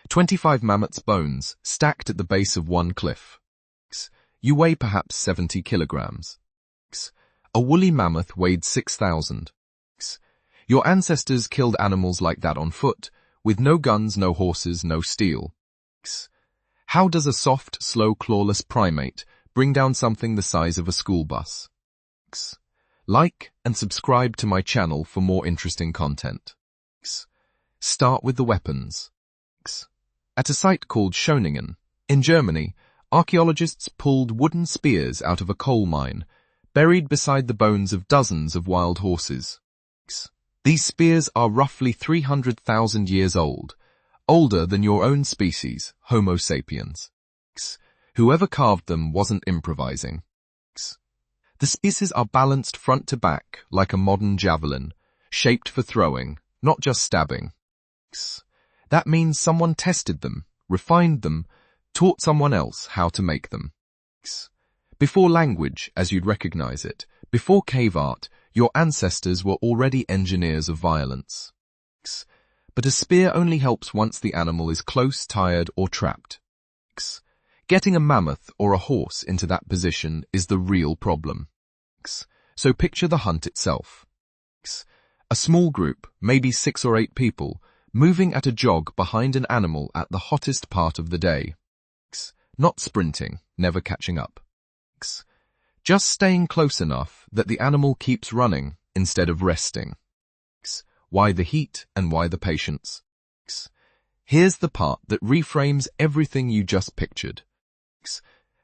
25 mammoths' bones stacked at the base of one cliff. You weigh perhaps 70 kilograms. A woolly mammoth weighed 6,000. Your ancestors killed animals like that on foot, with no guns, no horses, no steel. How does a soft, slow, clawless primate bring down something the size of a school bus? Like and subscribe to my channel for more interesting content. Start with the weapons. At a site called Schöningen, in Germany, archaeologists pulled wooden spears out of a coal mine, buried beside the bones of dozens of wild horses. These spears are roughly 300,000 years old, older than your own species, Homo sapiens. Whoever carved them wasn't improvising. The spears are balanced front to back like a modern javelin, shaped for throwing, not just stabbing. That means someone tested them, refined them, taught someone else how to make them. Before language, as you'd recognize it, before cave art, your ancestors were already engineers of violence. But a spear only helps once the animal is close, tired, or trapped. Getting a mammoth or a horse into that position is the real problem. So picture the hunt itself. A small group, maybe 6 or 8 people, moving at a jog behind an animal at the hottest part of the day. Not sprinting, never catching up. Just staying close enough that the animal keeps running instead of resting. Why the heat and why the patience? Here's the part that reframes everything you just pictured.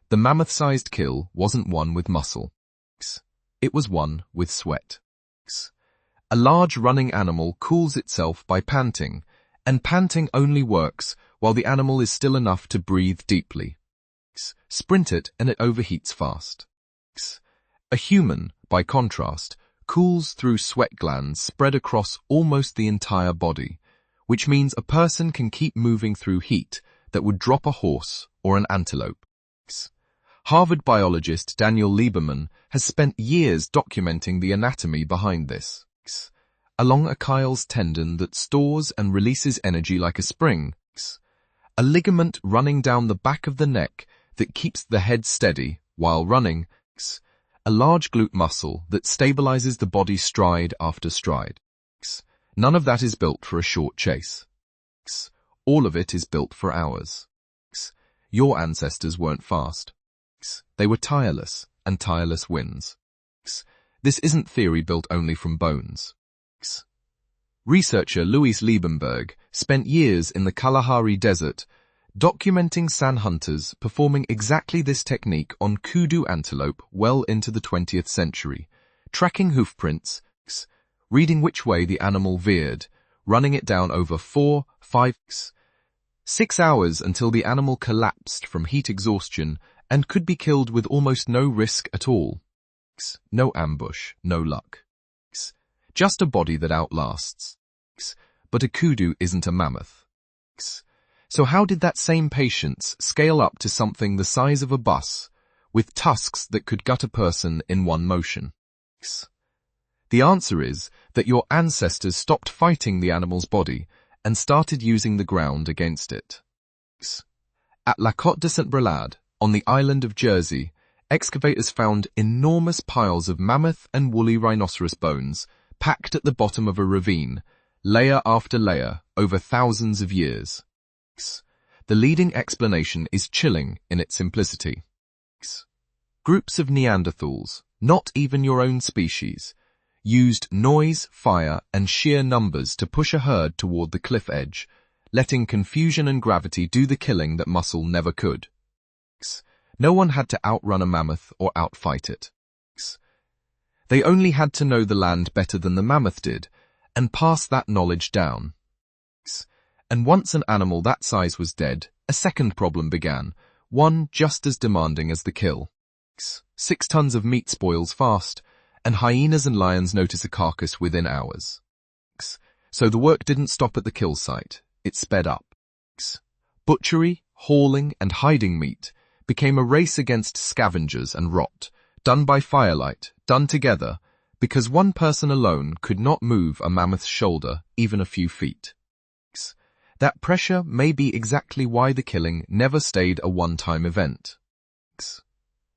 The mammoth-sized kill wasn't one with muscle. It was one with sweat. A large running animal cools itself by panting, and panting only works while the animal is still enough to breathe deeply. Sprint it and it overheats fast. A human, by contrast, cools through sweat glands spread across almost the entire body, which means a person can keep moving through heat that would drop a horse or an antelope. Harvard biologist Daniel Lieberman has spent years documenting the anatomy behind this. Along Achilles' tendon that stores and releases energy like a spring, a ligament running down the back of the neck that keeps the head steady while running, a large glute muscle that stabilizes the body stride after stride. None of that is built for a short chase. All of it is built for hours. Your ancestors weren't fast. They were tireless, and tireless wins. This isn't theory built only from bones. Researcher Louis Liebenberg spent years in the Kalahari Desert documenting sand hunters performing exactly this technique on kudu antelope well into the 20th century, tracking hoofprints, reading which way the animal veered, running it down over 4, 5, 6 hours until the animal collapsed from heat exhaustion and could be killed with almost no risk at all. No ambush, no luck. Just a body that outlasts. But a kudu isn't a mammoth. So how did that same patience scale up to something the size of a bus, with tusks that could gut a person in one motion? The answer is that your ancestors stopped fighting the animal's body and started using the ground against it. At La Côte de Saint-Brelade, on the island of Jersey, excavators found enormous piles of mammoth and woolly rhinoceros bones packed at the bottom of a ravine, layer after layer, over thousands of years. The leading explanation is chilling in its simplicity. Groups of Neanderthals, not even your own species, used noise, fire, and sheer numbers to push a herd toward the cliff edge, letting confusion and gravity do the killing that muscle never could. No one had to outrun a mammoth or outfight it. They only had to know the land better than the mammoth did, and pass that knowledge down. And once an animal that size was dead, a second problem began, one just as demanding as the kill. 6 tons of meat spoils fast, and hyenas and lions notice a carcass within hours. So the work didn't stop at the kill site, it sped up. Butchery, hauling, and hiding meat became a race against scavengers and rot, done by firelight, done together, because one person alone could not move a mammoth's shoulder even a few feet. That pressure may be exactly why the killing never stayed a one-time event.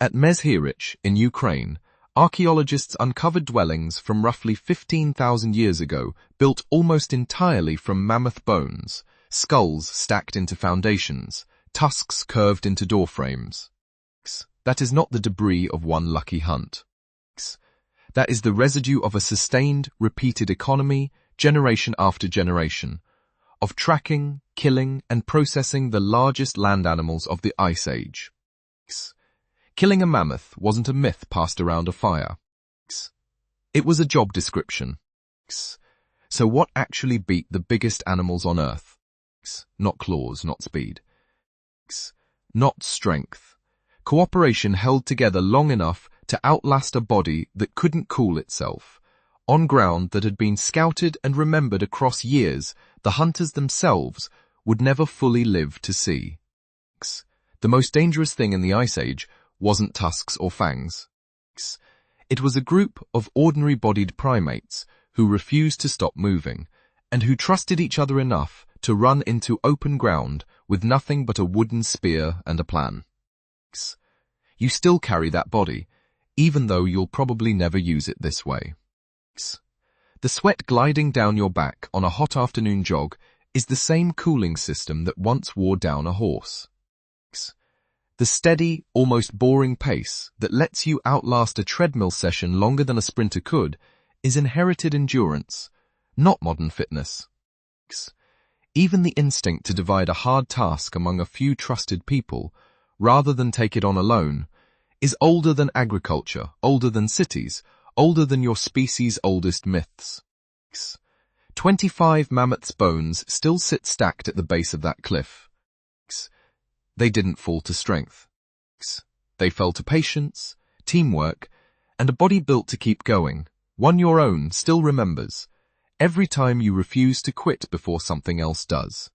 At Mezhirich in Ukraine, archaeologists uncovered dwellings from roughly 15,000 years ago built almost entirely from mammoth bones, skulls stacked into foundations, tusks curved into doorframes. That is not the debris of one lucky hunt. That is the residue of a sustained, repeated economy, generation after generation, of tracking, killing, and processing the largest land animals of the Ice Age. Killing a mammoth wasn't a myth passed around a fire. It was a job description. So what actually beat the biggest animals on Earth? Not claws, not speed. Not strength. Cooperation held together long enough to outlast a body that couldn't cool itself. On ground that had been scouted and remembered across years, the hunters themselves would never fully live to see. The most dangerous thing in the Ice Age wasn't tusks or fangs. It was a group of ordinary-bodied primates who refused to stop moving, and who trusted each other enough to run into open ground with nothing but a wooden spear and a plan. You still carry that body, even though you'll probably never use it this way. The sweat gliding down your back on a hot afternoon jog is the same cooling system that once wore down a horse. The steady, almost boring pace that lets you outlast a treadmill session longer than a sprinter could is inherited endurance, not modern fitness. Even the instinct to divide a hard task among a few trusted people, rather than take it on alone, is older than agriculture, older than cities, older than your species' oldest myths. 25 mammoths' bones still sit stacked at the base of that cliff. They didn't fall to strength. They fell to patience, teamwork, and a body built to keep going, one your own still remembers, every time you refuse to quit before something else does.